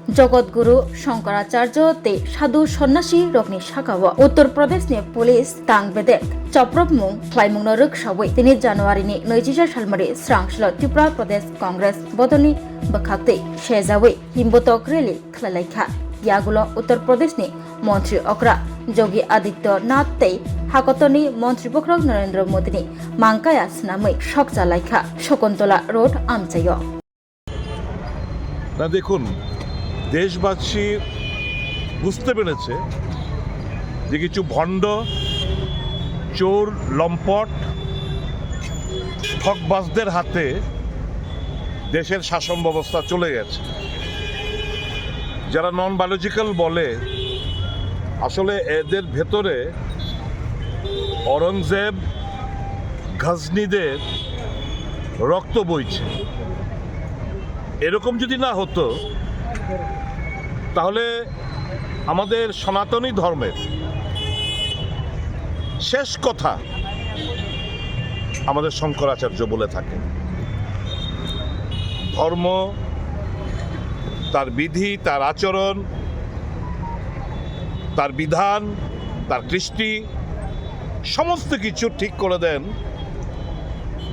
जगतगुरु शंकराचार्य ते साधु सन्यासी रगनि साखाव उत्तर प्रदेशनि पुलिस तांग बेदेक चप्रबमुं ख्लाइमुंनो रोखसावै 3 जानुवारिनि 2000 सालमारि स्रांसल त्रिपुरा प्रदेश कांग्रेस बदलनि बखाक्तै शेजावै हिम्बतक रैली खलायलायखा यागुलो उत्तर प्रदेशनि मंत्री अक्रा योगी आदित्यनाथ तै हाकतनि मंत्री बख्रक नरेंद्र मोदीनि मांकाया स्नामै सकजालायखा शकुन्तला रोड आमचायो ना देखुन দেশবাসী বুঝতে পেরেছে যে কিছু ভণ্ড চোর লম্পট ঠকবাজদের হাতে দেশের শাসন ব্যবস্থা চলে গেছে। যারা নন বায়োলজিক্যাল বলে আসলে এদের ভেতরে औरंगजेब গজনীদের রক্ত বইছে। এরকম যদি না হতো তাহলে আমাদের সনাতনী ধর্মের শেষ কথা আমাদের শঙ্করাচার্য বলে থাকেন, ধর্ম তার বিধি, তার আচরণ, তার বিধান, তার কৃষ্টি সমস্ত কিছু ঠিক করে দেন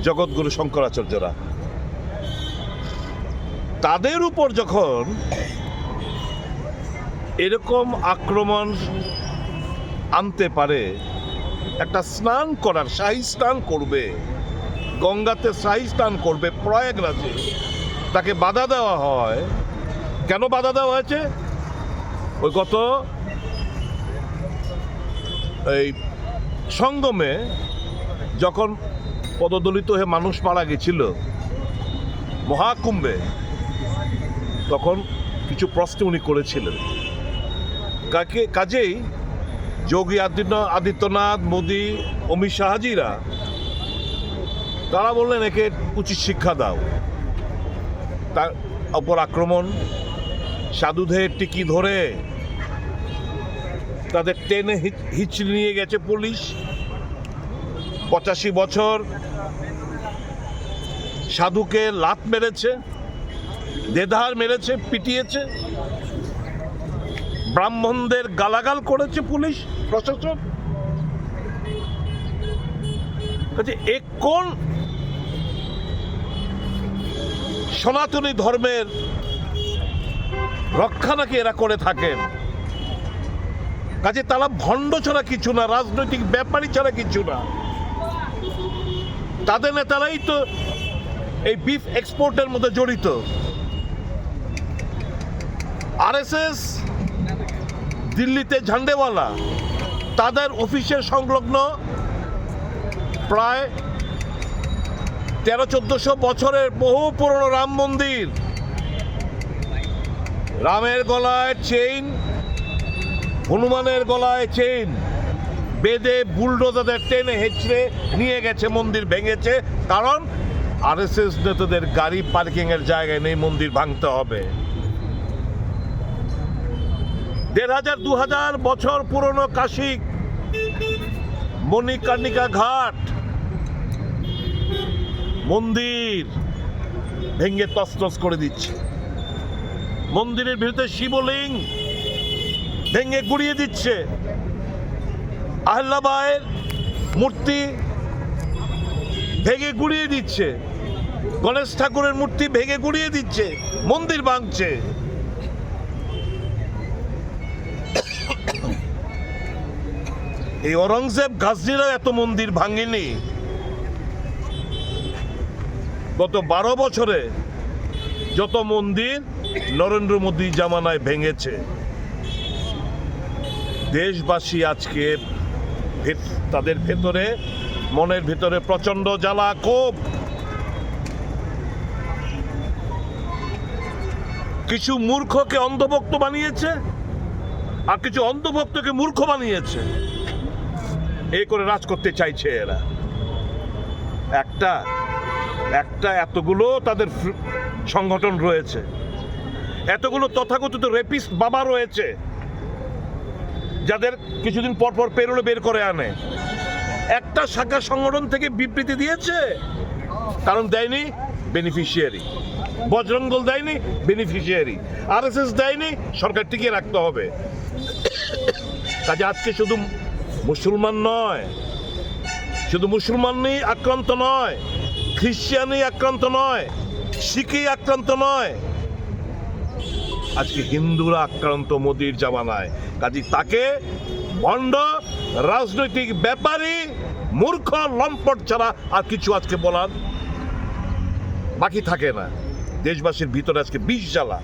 জগৎগুরু শঙ্করাচার্যরা। তাদের উপর যখন এরকম আক্রমণ আনতে পারে, একটা স্নান করার শাহী স্নান করবে, গঙ্গাতে শাহী স্নান করবে প্রয়াগরাজে, তাকে বাধা দেওয়া হয়। কেন বাধা দেওয়া হয়েছে? ওই গত এই সঙ্গমে যখন পদদলিত হয়ে মানুষ মারা গেছিল মহাকুম্ভে, তখন কিছু প্রশ্ন উনি করেছিলেন। কাজেই যোগী আদিত্যনাথ, মোদী, অমিত শাহজিরা তারা বললেন একে উচিত শিক্ষা দাও। তার অপর আক্রমণ, সাধুদের টিকি ধরে তাদের টেনে হিচড়ে নিয়ে গেছে পুলিশ। 85 বছর সাধুকে লাত মেরেছে, দেধার মেরেছে, পিটিয়েছে, ব্রাহ্মণদের গালাগাল করেছে পুলিশ প্রশাসন। এ কোন সনাতনী ধর্মের রক্ষা নাকি এরা করে থাকেন? কাজে তারা ভণ্ড ছাড়া কিছু না, রাজনৈতিক ব্যাপারী ছাড়া কিছু না। তাদের নেতারাই তো এই বিফ এক্সপোর্টের মধ্যে জড়িত। আরএসএস দিল্লিতে ঝান্ডেওয়ালা, তাদের অফিসের সংলগ্ন প্রায় 1300-1400 বছরের বহু পুরনো রাম মন্দির, রামের গলায় চেইন, হনুমানের গলায় চেইন বেঁধে বুলডোজারদের টেনে হেঁচড়ে নিয়ে গেছে, মন্দির ভেঙেছে। কারণ আরএসএস নেতাদের গাড়ি পার্কিং এর জায়গায় নেই, মন্দির ভাঙতে হবে। 1500-2000 বছর পুরনো কাশী মণিকর্ণিকা ঘাট মন্দির ভেঙে তছনছ করে দিচ্ছে। মন্দিরের ভিতরে শিবলিঙ্গ ভেঙে গুড়িয়ে দিচ্ছে। আহল্যাবাইয়ের মূর্তি ভেঙে গুড়িয়ে দিচ্ছে। গণেশ ঠাকুরের মূর্তি ভেঙে গুড়িয়ে দিচ্ছে, মন্দির ভাঙছে। এই औरंगजेब গজনীরা এত মন্দির ভাঙেনি। গত 12 বছরে যত মন্দির নরেন্দ্র মোদী জামানায় ভেঙেছে। দেশবাসী আজকে তাদের ভেতরে, মনের ভেতরে প্রচন্ড জ্বালা, ক্ষোভ। কিছু মূর্খকে অন্ধভক্ত বানিয়েছে, আর কিছু অন্ধভক্তকে মূর্খ বানিয়েছে। এই করে রাজ করতে চাইছে এরা। একটা এতগুলো তাদের সংগঠন রয়েছে, এতগুলো তথাকথিত রেপিস্ট বাবা রয়েছে, যাদের কিছুদিন পর পর পেরোলে বের করে আনে। একটা শাখা সংগঠন থেকে বিবৃতি দিয়েছে, কারণ দেয়নি বেনিফিশিয়ারি। বজরঙ্গল দেয়নি, বেনিফিশিয়ারি। RSS দেয়নি, সরকার টিকিয়ে রাখতে হবে। কাজে আজকে শুধু মুসলমান নয়, শুধু মুসলমানই আক্রান্ত নয়, খ্রিস্টানই আক্রান্ত নয়, শিখই আক্রান্ত নয়, আজকে হিন্দুরা আক্রান্ত মোদির জামানায়। কাজে তাকে ভণ্ড, রাজনৈতিক ব্যাপারী, মূর্খ, লম্পট ছাড়া আর কিছু আজকে বলার বাকি থাকে না। দেশবাসীর ভিতরে আজকে বিষ জ্বালা।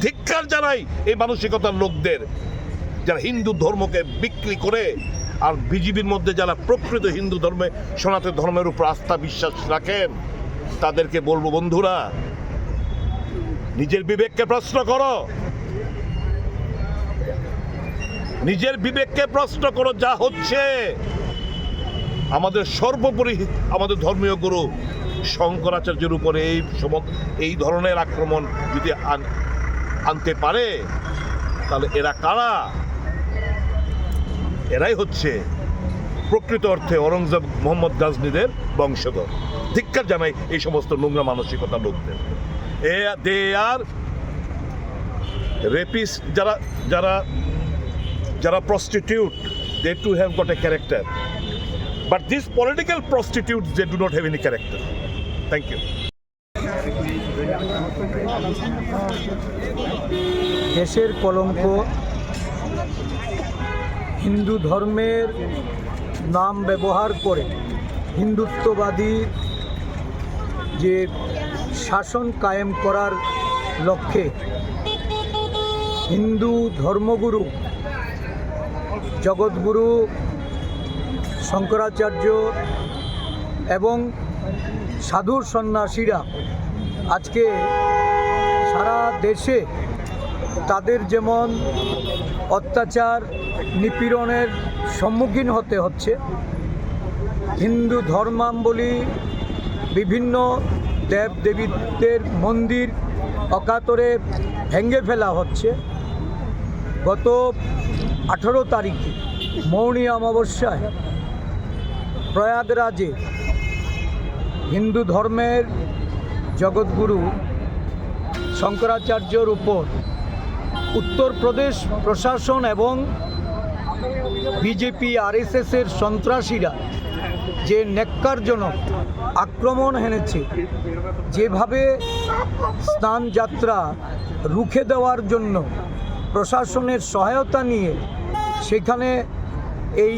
ধিক্কার জানাই এই মানসিকতার লোকদের, যারা হিন্দু ধর্মকে বিক্রি করে। আর বিজেপির মধ্যে যারা প্রকৃত হিন্দু ধর্মে, সনাতন ধর্মের উপর আস্থা বিশ্বাস রাখেন, তাদেরকে বলবো, বন্ধুরা, নিজের বিবেককে প্রশ্ন করো, নিজের বিবেককে প্রশ্ন করো। যা হচ্ছে, আমাদের সর্বোপরি আমাদের ধর্মীয় গুরু শঙ্করাচার্যের উপরে এই ধরনের আক্রমণ যদি আনতে পারে, তাহলে এরা কারা? এরাই হচ্ছে প্রকৃত অর্থে অরঙ্গজেব, মোহাম্মদ গাজনীদের বংশধর। ধিক্কার জানাই এই সমস্ত নোংরা মানসিকতা লোকদের। দে আর রেপিস্ট, যারা prostitute, they too have got a character, but these political prostitutes, they do not have any character. Thank you. দেশের কলঙ্ক, হিন্দু ধর্মের নাম ব্যবহার করে হিন্দুত্ববাদী যে শাসন কায়েম করার লক্ষ্যে হিন্দু ধর্মগুরু জগৎগুরু শঙ্করাচার্য এবং সাধু সন্ন্যাসীরা আজকে সারা দেশে তাদের যেমন অত্যাচার, নিপীড়নের সম্মুখীন হতে হচ্ছে, হিন্দু ধর্মাবলম্বী বিভিন্ন দেবদেবীদের মন্দির অকাতরে ভেঙে ফেলা হচ্ছে। গত 18 তারিখে মৌনী অমাবস্যায় প্রয়াগরাজে হিন্দু ধর্মের জগৎগুরু শঙ্করাচার্যর উপর উত্তরপ্রদেশ প্রশাসন এবং বিজেপি RSSের সন্ত্রাসীরা যে ন্যাক্কারজনক আক্রমণ হেনেছে, যেভাবে স্নান যাত্রা রুখে দেওয়ার জন্য প্রশাসনের সহায়তা নিয়ে সেখানে এই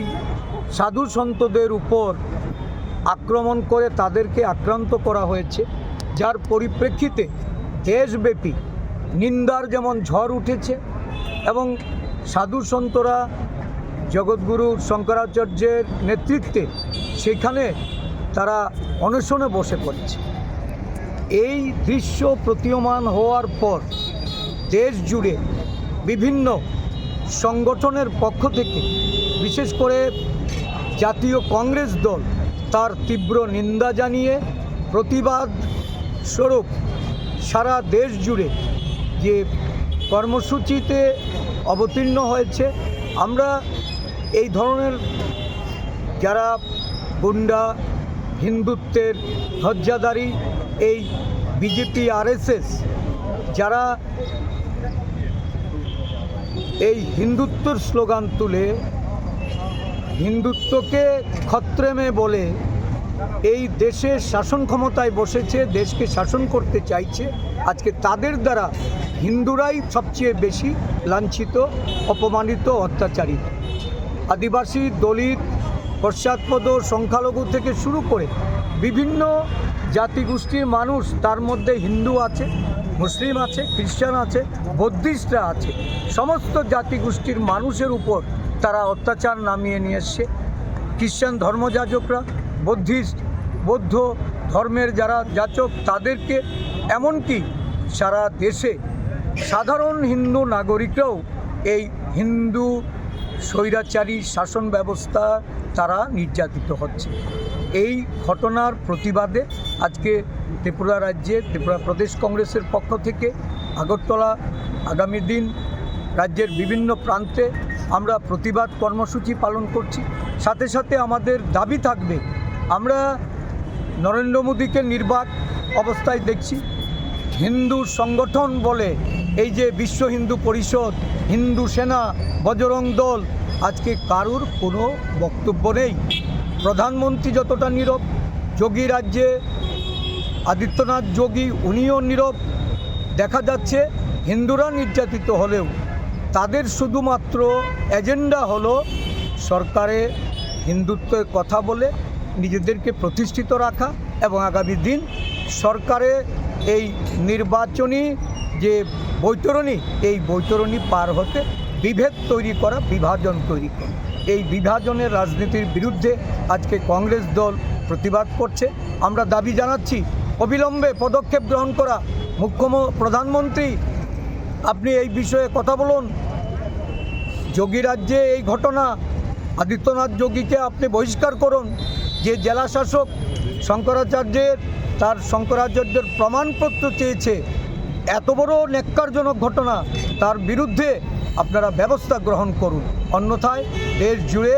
সাধু সন্তদের উপর আক্রমণ করে তাদেরকে আক্রান্ত করা হয়েছে, যার পরিপ্রেক্ষিতে দেশব্যাপী নিন্দার যেমন ঝড় উঠেছে এবং সাধু সন্তরা জগৎগুরু শঙ্করাচার্যের নেতৃত্বে সেখানে তারা অনশনে বসে পড়েছে। এই দৃশ্য প্রতীয়মান হওয়ার পর দেশ জুড়ে বিভিন্ন সংগঠনের পক্ষ থেকে, বিশেষ করে জাতীয় কংগ্রেস দল, তার তীব্র নিন্দা জানিয়ে প্রতিবাদ স্বরূপ সারা দেশ জুড়ে যে কর্মসূচিতে অবতীর্ণ হয়েছে। আমরা এই ধরনের যারা গুন্ডা, হিন্দুত্বের ধ্বজাধারী এই বিজেপি RSS, যারা এই হিন্দুত্বর স্লোগান তুলে হিন্দুত্বকে খত্রেমে বলে এই দেশের শাসন ক্ষমতায় বসেছে, দেশকে শাসন করতে চাইছে, আজকে তাদের দ্বারা হিন্দুরাই সবচেয়ে বেশি লাঞ্ছিত, অপমানিত, অত্যাচারিত। আদিবাসী, দলিত, পশ্চাৎপদ, সংখ্যালঘু থেকে শুরু করে বিভিন্ন জাতিগোষ্ঠীর মানুষ, তার মধ্যে হিন্দু আছে, মুসলিম আছে, খ্রিস্টান আছে, বৌদ্ধিস্টরা আছে, সমস্ত জাতিগোষ্ঠীর মানুষের উপর তারা অত্যাচার নামিয়ে নিয়ে এসছে। খ্রিস্টান ধর্মযাজকরা, বৌদ্ধ ধর্মের যারা যাচক, তাদেরকে, এমনকি সারা দেশে সাধারণ হিন্দু নাগরিকরাও এই হিন্দু স্বৈরাচারী শাসন ব্যবস্থা তারা নির্যাতিত হচ্ছে। এই ঘটনার প্রতিবাদে আজকে ত্রিপুরা রাজ্যে ত্রিপুরা প্রদেশ কংগ্রেসের পক্ষ থেকে আগরতলা, আগামী দিন রাজ্যের বিভিন্ন প্রান্তে আমরা প্রতিবাদ কর্মসূচি পালন করছি। সাথে সাথে আমাদের দাবি থাকবে, আমরা নরেন্দ্র মোদীকে নির্বাক অবস্থায় দেখছি, হিন্দু সংগঠন বলে এই যে বিশ্ব হিন্দু পরিষদ, হিন্দু সেনা, বজরং দল, আজকে কারুর কোনো বক্তব্য নেই। প্রধানমন্ত্রী যতটা নীরব, যোগী রাজ্যে আদিত্যনাথ যোগী উনিও নীরব। দেখা যাচ্ছে হিন্দুরা নির্যাতিত হলেও তাদের শুধুমাত্র এজেন্ডা হলো সরকারে হিন্দুত্বের কথা বলে নিজেদেরকে প্রতিষ্ঠিত রাখা এবং আগামী দিন সরকারে এই নির্বাচনী যে বৈতরণী, এই বৈতরণী পার হতে বিভেদ তৈরি করা, বিভাজন তৈরি করা। এই বিভাজনের রাজনীতির বিরুদ্ধে আজকে কংগ্রেস দল প্রতিবাদ করছে। আমরা দাবি জানাচ্ছি অবিলম্বে পদক্ষেপ গ্রহণ করা। প্রধানমন্ত্রী, আপনি এই বিষয়ে কথা বলুন। যোগী রাজ্যে এই ঘটনা, আদিত্যনাথ যোগীকে আপনি বহিষ্কার করুন। যে জেলা শাসক শঙ্করাচার্যের তার শঙ্করাচার্যের প্রমাণপত্র চেয়েছে, এত বড় ন্যাক্কারজনক ঘটনা, তার বিরুদ্ধে আপনারা ব্যবস্থা গ্রহণ করুন। অন্যথায় দেশ জুড়ে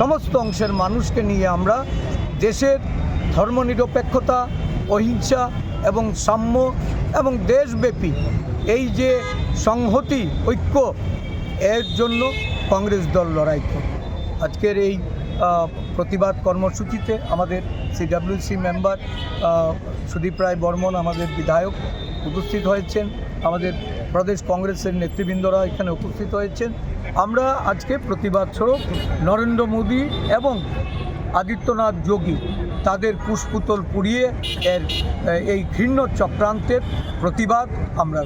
সমস্ত অংশের মানুষকে নিয়ে আমরা দেশের ধর্মনিরপেক্ষতা, অহিংসা এবং সাম্য এবং দেশব্যাপী এই যে সংহতি, ঐক্য, এর জন্য কংগ্রেস দল লড়াই করবে। আজকের এই প্রতিবাদ কর্মসূচিতে আমাদের সিডব্লিউসি মেম্বার সুদীপ রায় বর্মন, আমাদের বিধায়ক উপস্থিত হয়েছেন, আমাদের প্রদেশ কংগ্রেসের নেতৃবৃন্দরা এখানে উপস্থিত হয়েছেন। আমরা আজকে প্রতিবাদ স্বরূপ নরেন্দ্র মোদী এবং আদিত্যনাথ যোগী তাদের কুশপুতল পুড়িয়ে এই ঘৃণ্য চক্রান্তের প্রতিবাদ আমরা